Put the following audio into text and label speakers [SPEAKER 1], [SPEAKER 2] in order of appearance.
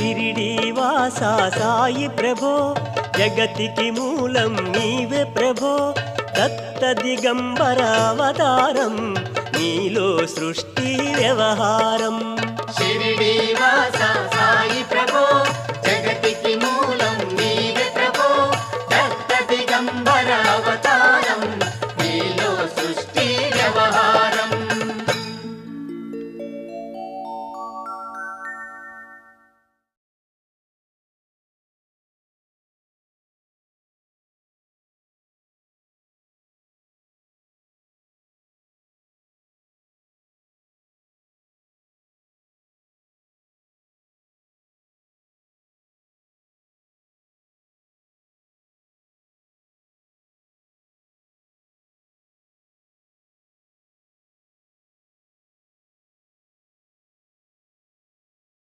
[SPEAKER 1] షిరిడీవాసా సాయి ప్రభో జగతికి మూలం నీవే ప్రభో దత్త దిగంబరావతారం నీలో సృష్టి వ్యవహారం
[SPEAKER 2] షిరిడీవాస